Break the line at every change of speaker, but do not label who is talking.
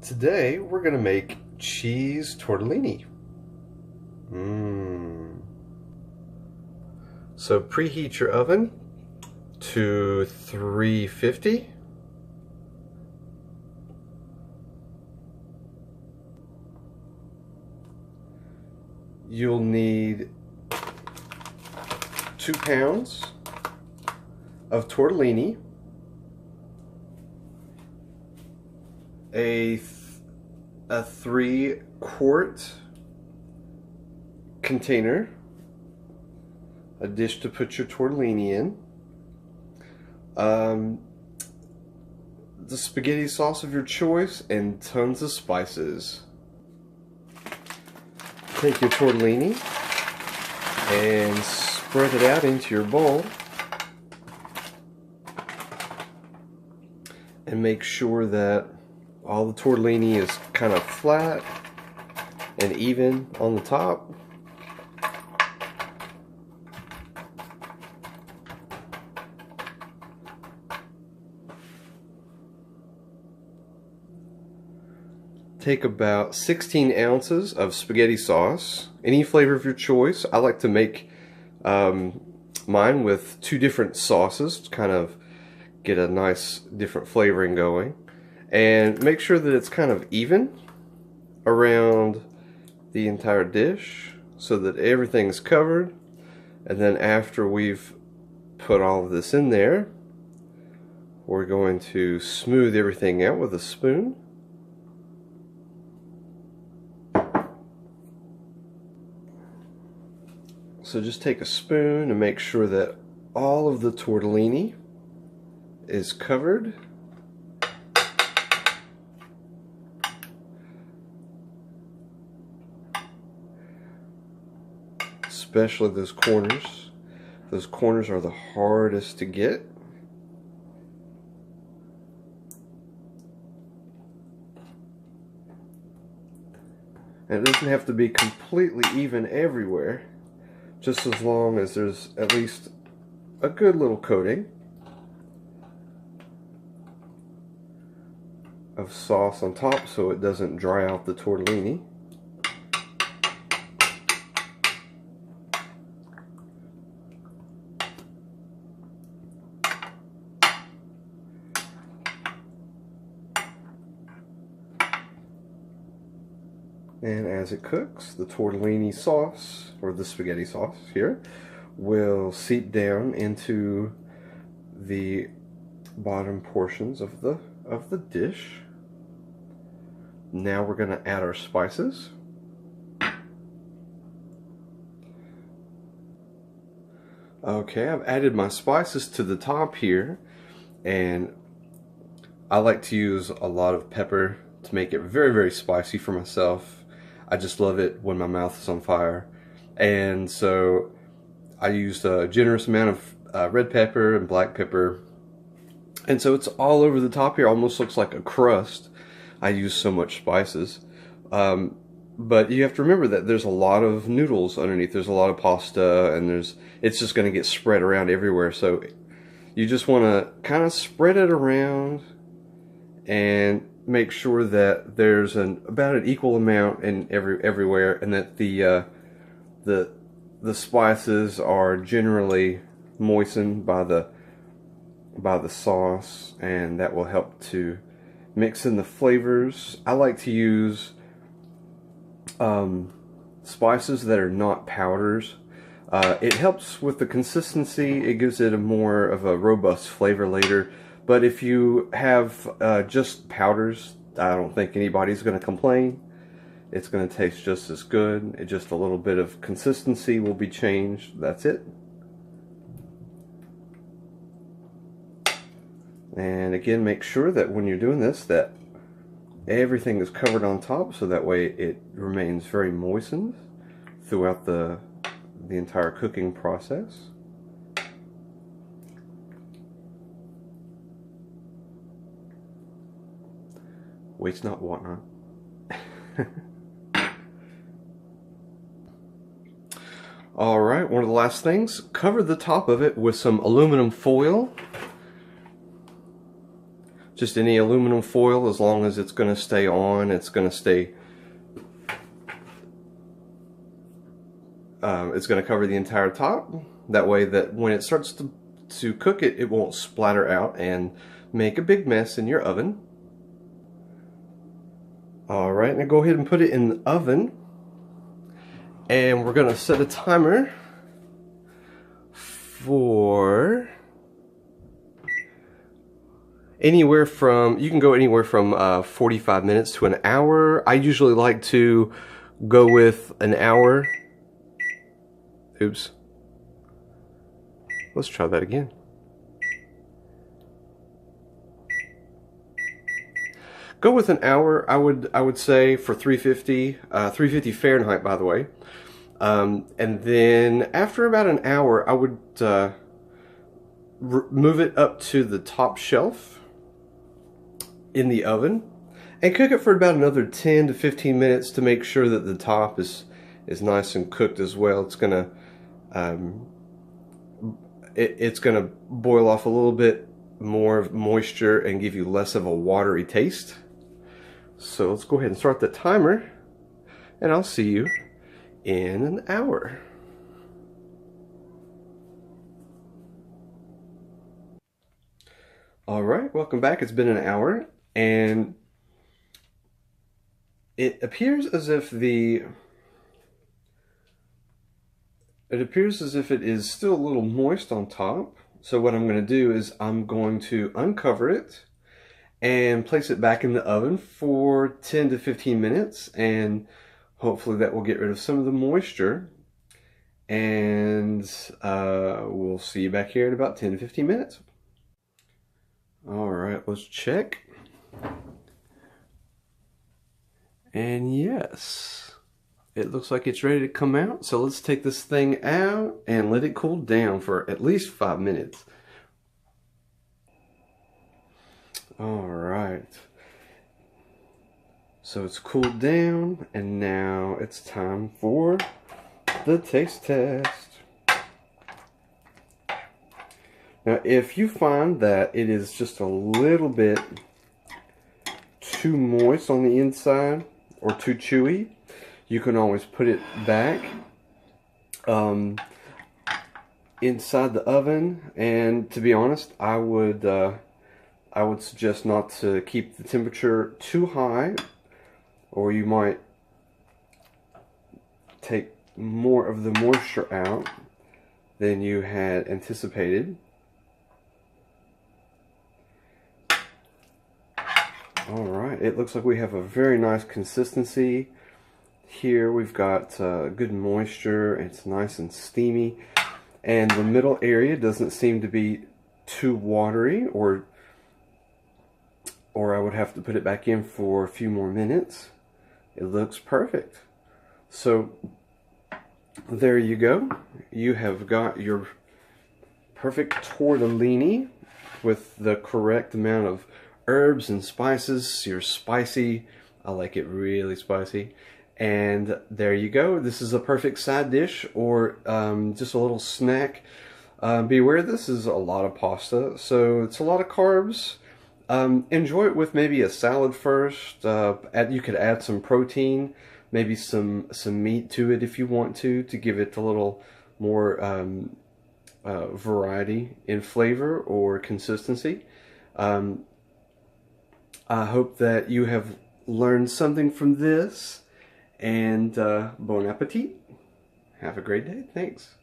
Today we're going to make cheese tortellini. So preheat your oven to 350. You'll need 2 pounds of tortellini, a 3-quart container, a dish to put your tortellini in, the spaghetti sauce of your choice, and tons of spices. Take your tortellini and spread it out into your bowl, and make sure that all the tortellini is kind of flat and even on the top. Take about 16 ounces of spaghetti sauce, any flavor of your choice. I like to make mine with 2 different sauces to kind of get a nice different flavoring going. And make sure that it's kind of even around the entire dish so that everything's covered. And then after we've put all of this in there, we're going to smooth everything out with a spoon. So just take a spoon and make sure that all of the tortellini is covered. Especially those corners. Those corners are the hardest to get. And it doesn't have to be completely even everywhere, just as long as there's at least a good little coating of sauce on top so it doesn't dry out the tortellini. And as it cooks, the tortellini sauce, or the spaghetti sauce here, will seep down into the bottom portions of the dish. Now we're going to add our spices. Okay, I've added my spices to the top here, and I like to use a lot of pepper to make it very, very spicy for myself. I just love it when my mouth is on fire. And so I used a generous amount of red pepper and black pepper. And so it's all over the top here, almost looks like a crust. I use so much spices. But you have to remember that there's a lot of noodles underneath. There's a lot of pasta, and it's just going to get spread around everywhere. So you just want to kind of spread it around and make sure that there's about an equal amount in everywhere, and that the spices are generally moistened by the sauce, and that will help to mix in the flavors. I like to use spices that are not powders. It helps with the consistency. It gives it more of a robust flavor later. But if you have just powders, I don't think anybody's going to complain. It's going to taste just as good. Just a little bit of consistency will be changed. That's it. And again, make sure that when you're doing this, that everything is covered on top, so that way it remains very moistened throughout the entire cooking process. Waste not, want not. Alright, one of the last things, cover the top of it with some aluminum foil. just any aluminum foil, as long as it's going to stay on, it's going to stay, it's going to cover the entire top. That way that when it starts to cook it, it won't splatter out and make a big mess in your oven. Alright, now go ahead and put it in the oven. And we're going to set a timer for anywhere from, you can go anywhere from 45 minutes to an hour. I usually like to go with an hour. Oops. Let's try that again. Go with an hour, I would say, for 350 Fahrenheit, by the way. And then after about an hour, I would move it up to the top shelf in the oven and cook it for about another 10 to 15 minutes to make sure that the top is nice and cooked as well. It's gonna it's gonna boil off a little bit more moisture and give you less of a watery taste. So let's go ahead and start the timer, and I'll see you in an hour. Alright, welcome back. It's been an hour, and it appears as if it is still a little moist on top. So what I'm going to do is I'm going to uncover it and place it back in the oven for 10 to 15 minutes, and hopefully that will get rid of some of the moisture. And we'll see you back here in about 10 to 15 minutes. Alright, let's check. And yes, it looks like it's ready to come out. So let's take this thing out and let it cool down for at least 5 minutes. Alright, so it's cooled down, and now it's time for the taste test. Now, if you find that it is just a little bit too moist on the inside or too chewy, you can always put it back inside the oven. And to be honest, I would suggest not to keep the temperature too high, or you might take more of the moisture out than you had anticipated. Alright, it looks like we have a very nice consistency here. We've got good moisture, it's nice and steamy, and the middle area doesn't seem to be too watery, or I would have to put it back in for a few more minutes. It looks perfect. So there you go. You have got your perfect tortellini with the correct amount of herbs and spices. You're spicy. I like it really spicy. And there you go. This is a perfect side dish, or just a little snack. Beware, this is a lot of pasta, so it's a lot of carbs. Enjoy it with maybe a salad first. You could add some protein, maybe some meat to it if you want to give it a little more variety in flavor or consistency. I hope that you have learned something from this, and bon appetit. Have a great day. Thanks.